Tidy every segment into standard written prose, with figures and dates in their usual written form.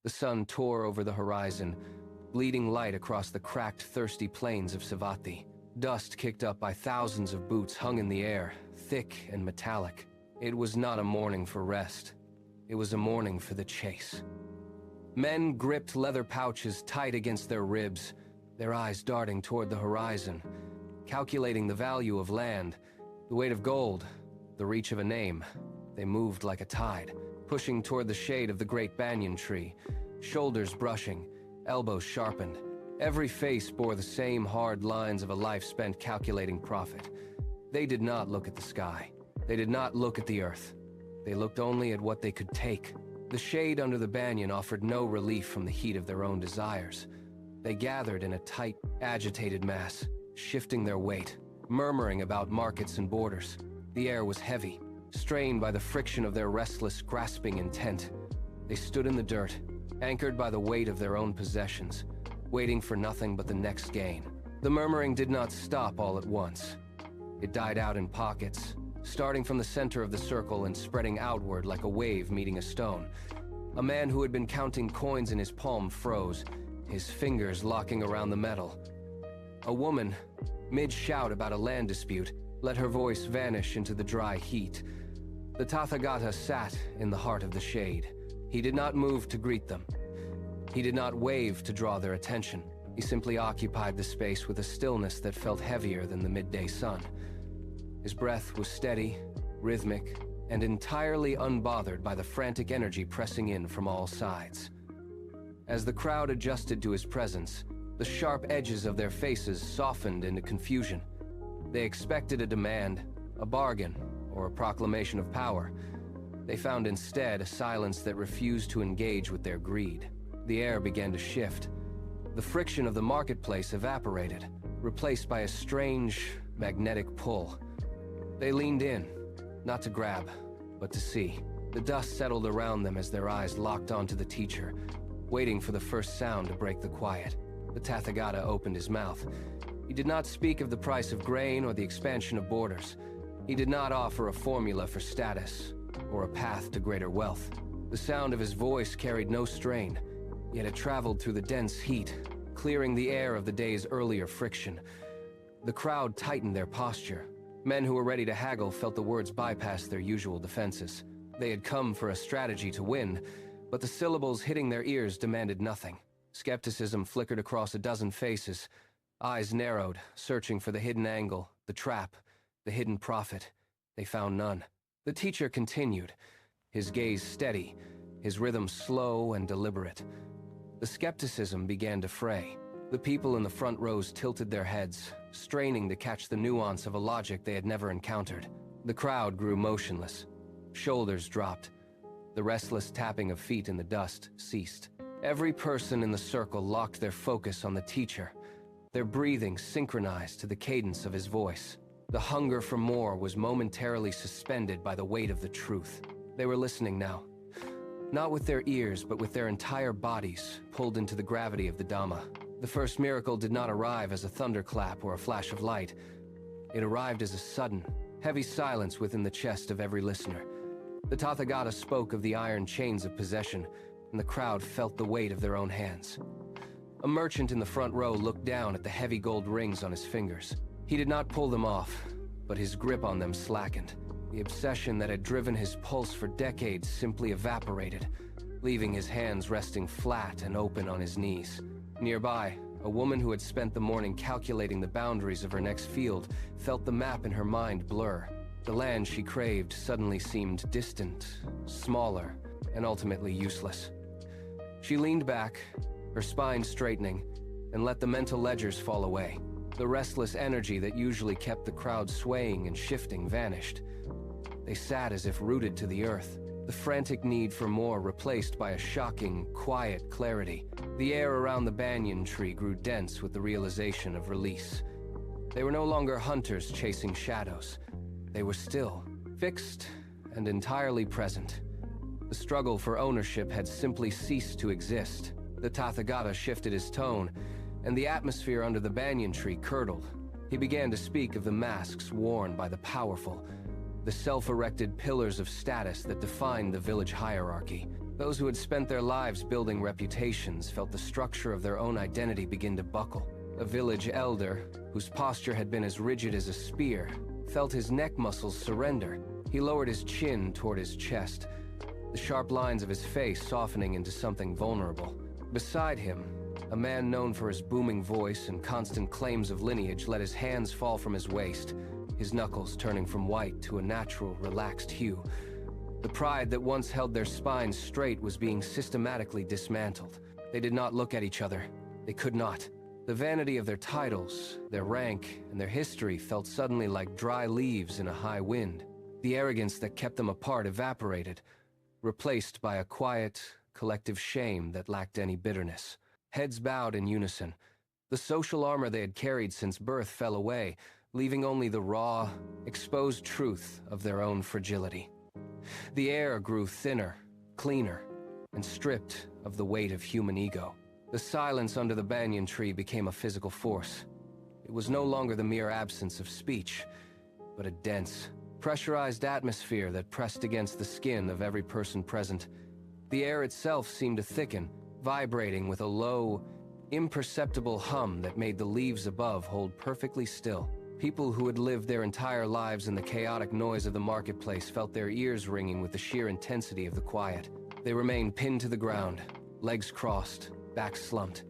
The sun tore over the horizon, bleeding light across the cracked, thirsty plains of Savatthi. Dust kicked up by thousands of boots hung in the air, thick and metallic. It was not a morning for rest. It was a morning for the chase. Men gripped leather pouches tight against their ribs, their eyes darting toward the horizon, calculating the value of land, the weight of gold, the reach of a name. They moved like a tide, pushing toward the shade of the great banyan tree, shoulders brushing, elbows sharpened. Every face bore the same hard lines of a life spent calculating profit. They did not look at the sky. They did not look at the earth. They looked only at what they could take. The shade under the banyan offered no relief from the heat of their own desires. They gathered in a tight, agitated mass, shifting their weight, murmuring about markets and borders. The air was heavy, strained by the friction of their restless, grasping intent. They stood in the dirt, anchored by the weight of their own possessions, waiting for nothing but the next gain. The murmuring did not stop all at once. It died out in pockets, starting from the center of the circle and spreading outward like a wave meeting a stone. A man who had been counting coins in his palm froze, his fingers locking around the metal. A woman, mid-shout about a land dispute, let her voice vanish into the dry heat. The Tathagata sat in the heart of the shade. He did not move to greet them. He did not wave to draw their attention. He simply occupied the space with a stillness that felt heavier than the midday sun. His breath was steady, rhythmic, and entirely unbothered by the frantic energy pressing in from all sides. As the crowd adjusted to his presence, the sharp edges of their faces softened into confusion. They expected a demand, a bargain, or a proclamation of power. They found instead a silence that refused to engage with their greed. The air began to shift. The friction of the marketplace evaporated, replaced by a strange, magnetic pull. They leaned in, not to grab, but to see. The dust settled around them as their eyes locked onto the teacher, waiting for the first sound to break the quiet. The Tathagata opened his mouth. He did not speak of the price of grain or the expansion of borders. He did not offer a formula for status or a path to greater wealth. The sound of his voice carried no strain, yet it traveled through the dense heat, clearing the air of the day's earlier friction. The crowd tightened their posture. Men who were ready to haggle felt the words bypass their usual defenses. They had come for a strategy to win, but the syllables hitting their ears demanded nothing. Skepticism flickered across a dozen faces. Eyes narrowed, searching for the hidden angle, the trap, the hidden profit. They found none. The teacher continued, his gaze steady, his rhythm slow and deliberate. The skepticism began to fray. The people in the front rows tilted their heads, straining to catch the nuance of a logic they had never encountered. The crowd grew motionless. Shoulders dropped. The restless tapping of feet in the dust ceased. Every person in the circle locked their focus on the teacher, their breathing synchronized to the cadence of his voice. The hunger for more was momentarily suspended by the weight of the truth. They were listening now, not with their ears, but with their entire bodies pulled into the gravity of the Dhamma. The first miracle did not arrive as a thunderclap or a flash of light. It arrived as a sudden, heavy silence within the chest of every listener. The Tathagata spoke of the iron chains of possession, and the crowd felt the weight of their own hands. A merchant in the front row looked down at the heavy gold rings on his fingers. He did not pull them off, but his grip on them slackened. The obsession that had driven his pulse for decades simply evaporated, leaving his hands resting flat and open on his knees. Nearby, a woman who had spent the morning calculating the boundaries of her next field felt the map in her mind blur. The land she craved suddenly seemed distant, smaller, and ultimately useless. She leaned back, her spine straightening, and let the mental ledgers fall away. The restless energy that usually kept the crowd swaying and shifting vanished. They sat as if rooted to the earth, the frantic need for more replaced by a shocking, quiet clarity. The air around the banyan tree grew dense with the realization of release. They were no longer hunters chasing shadows. They were still, fixed, and entirely present. The struggle for ownership had simply ceased to exist. The Tathagata shifted his tone, and the atmosphere under the banyan tree curdled. He began to speak of the masks worn by the powerful, the self-erected pillars of status that defined the village hierarchy. Those who had spent their lives building reputations felt the structure of their own identity begin to buckle. A village elder, whose posture had been as rigid as a spear, felt his neck muscles surrender. He lowered his chin toward his chest, the sharp lines of his face softening into something vulnerable. Beside him, a man known for his booming voice and constant claims of lineage let his hands fall from his waist, his knuckles turning from white to a natural, relaxed hue. The pride that once held their spines straight was being systematically dismantled. They did not look at each other. They could not. The vanity of their titles, their rank, and their history felt suddenly like dry leaves in a high wind. The arrogance that kept them apart evaporated, replaced by a quiet, collective shame that lacked any bitterness. Heads bowed in unison. The social armor they had carried since birth fell away, leaving only the raw, exposed truth of their own fragility. The air grew thinner, cleaner, and stripped of the weight of human ego. The silence under the banyan tree became a physical force. It was no longer the mere absence of speech, but a dense, pressurized atmosphere that pressed against the skin of every person present. The air itself seemed to thicken, vibrating with a low, imperceptible hum that made the leaves above hold perfectly still. People who had lived their entire lives in the chaotic noise of the marketplace felt their ears ringing with the sheer intensity of the quiet. They remained pinned to the ground, legs crossed, backs slumped,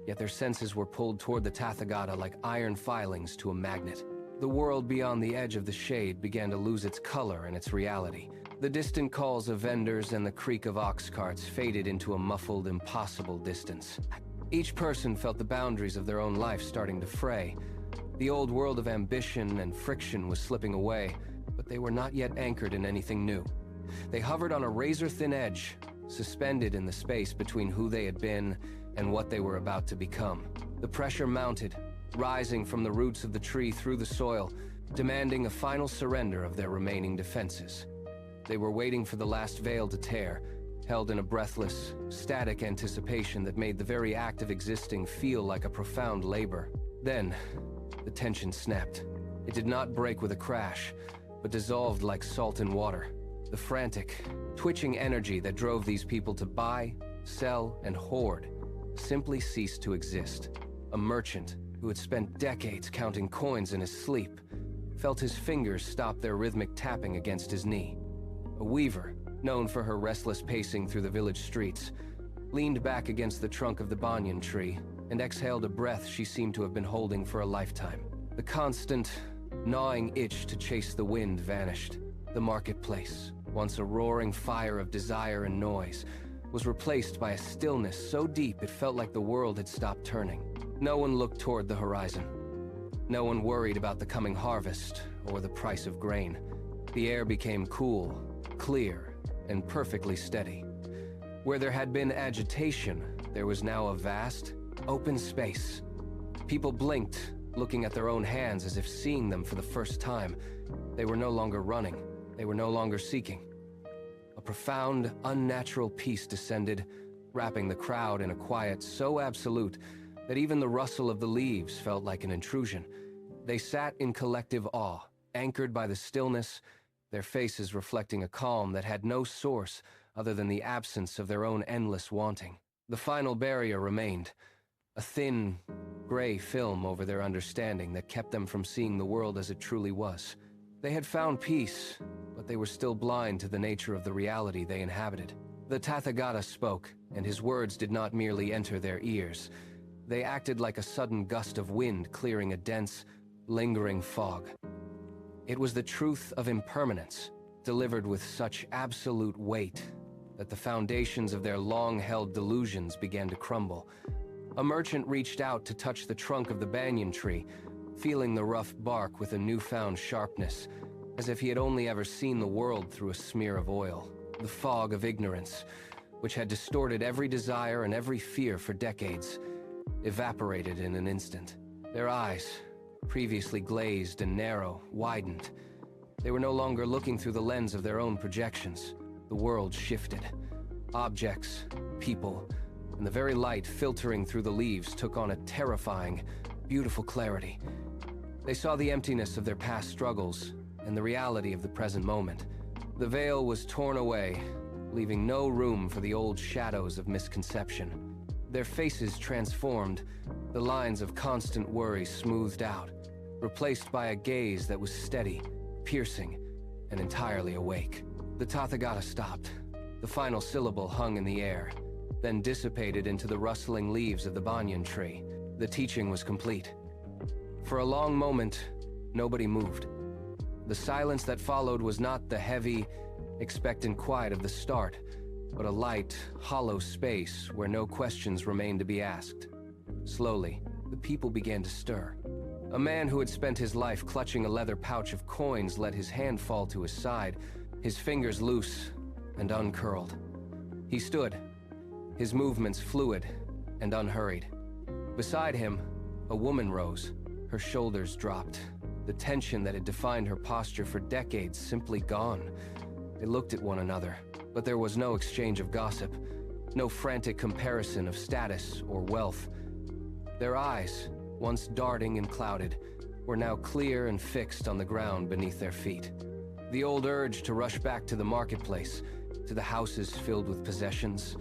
yet their senses were pulled toward the Tathagata like iron filings to a magnet. The world beyond the edge of the shade began to lose its color and its reality. The distant calls of vendors and the creak of ox carts faded into a muffled, impossible distance. Each person felt the boundaries of their own life starting to fray. The old world of ambition and friction was slipping away, but they were not yet anchored in anything new. They hovered on a razor-thin edge, suspended in the space between who they had been and what they were about to become. The pressure mounted, rising from the roots of the tree through the soil, demanding a final surrender of their remaining defenses. They were waiting for the last veil to tear, held in a breathless, static anticipation that made the very act of existing feel like a profound labor. Then, the tension snapped. It did not break with a crash, but dissolved like salt in water. The frantic, twitching energy that drove these people to buy, sell, and hoard simply ceased to exist. A merchant, who had spent decades counting coins in his sleep, felt his fingers stop their rhythmic tapping against his knee. A weaver, known for her restless pacing through the village streets, leaned back against the trunk of the banyan tree and exhaled a breath she seemed to have been holding for a lifetime. The constant, gnawing itch to chase the wind vanished. The marketplace, once a roaring fire of desire and noise, was replaced by a stillness so deep it felt like the world had stopped turning. No one looked toward the horizon. No one worried about the coming harvest or the price of grain. The air became cool, clear, and perfectly steady. Where there had been agitation, there was now a vast, open space. People blinked, looking at their own hands as if seeing them for the first time. They were no longer running. They were no longer seeking. A profound, unnatural peace descended, wrapping the crowd in a quiet so absolute that even the rustle of the leaves felt like an intrusion. They sat in collective awe, anchored by the stillness, their faces reflecting a calm that had no source other than the absence of their own endless wanting. The final barrier remained, a thin, gray film over their understanding that kept them from seeing the world as it truly was. They had found peace, but they were still blind to the nature of the reality they inhabited. The Tathagata spoke, and his words did not merely enter their ears. They acted like a sudden gust of wind clearing a dense, lingering fog. It was the truth of impermanence, delivered with such absolute weight that the foundations of their long-held delusions began to crumble. A merchant reached out to touch the trunk of the banyan tree, feeling the rough bark with a newfound sharpness, as if he had only ever seen the world through a smear of oil. The fog of ignorance, which had distorted every desire and every fear for decades, evaporated in an instant. Their eyes, previously glazed and narrow, widened. They were no longer looking through the lens of their own projections. The world shifted. Objects, people, and the very light filtering through the leaves took on a terrifying, beautiful clarity. They saw the emptiness of their past struggles and the reality of the present moment. The veil was torn away, leaving no room for the old shadows of misconception. Their faces transformed, the lines of constant worry smoothed out, replaced by a gaze that was steady, piercing, and entirely awake. The Tathagata stopped. The final syllable hung in the air, then dissipated into the rustling leaves of the banyan tree. The teaching was complete. For a long moment, nobody moved. The silence that followed was not the heavy, expectant quiet of the start, but a light, hollow space where no questions remained to be asked. Slowly, the people began to stir. A man who had spent his life clutching a leather pouch of coins let his hand fall to his side, his fingers loose and uncurled. He stood, his movements fluid and unhurried. Beside him, a woman rose, her shoulders dropped, the tension that had defined her posture for decades simply gone. They looked at one another, but there was no exchange of gossip, no frantic comparison of status or wealth. Their eyes, once darting and clouded, were now clear and fixed on the ground beneath their feet. The old urge to rush back to the marketplace, to the houses filled with possessions,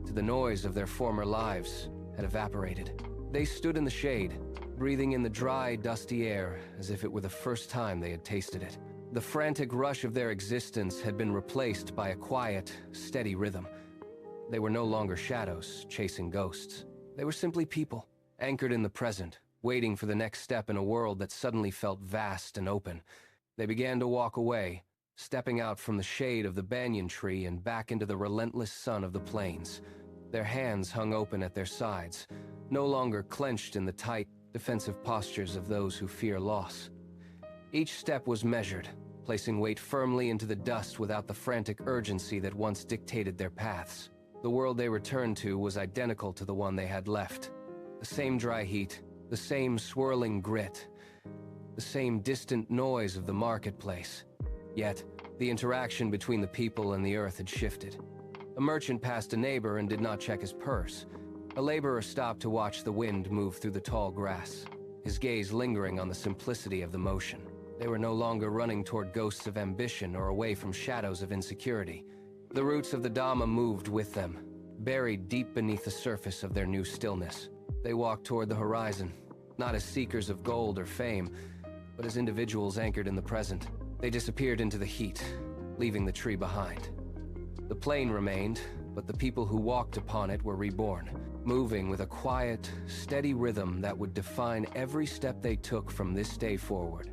to the noise of their former lives, had evaporated. They stood in the shade, breathing in the dry, dusty air as if it were the first time they had tasted it. The frantic rush of their existence had been replaced by a quiet, steady rhythm. They were no longer shadows chasing ghosts. They were simply people, anchored in the present, waiting for the next step in a world that suddenly felt vast and open. They began to walk away, stepping out from the shade of the banyan tree and back into the relentless sun of the plains. Their hands hung open at their sides, no longer clenched in the tight, defensive postures of those who fear loss. Each step was measured, placing weight firmly into the dust without the frantic urgency that once dictated their paths. The world they returned to was identical to the one they had left. The same dry heat, the same swirling grit, the same distant noise of the marketplace. Yet, the interaction between the people and the earth had shifted. A merchant passed a neighbor and did not check his purse. A laborer stopped to watch the wind move through the tall grass, his gaze lingering on the simplicity of the motion. They were no longer running toward ghosts of ambition or away from shadows of insecurity. The roots of the Dhamma moved with them, buried deep beneath the surface of their new stillness. They walked toward the horizon, not as seekers of gold or fame, but as individuals anchored in the present. They disappeared into the heat, leaving the tree behind. The plain remained, but the people who walked upon it were reborn, moving with a quiet, steady rhythm that would define every step they took from this day forward.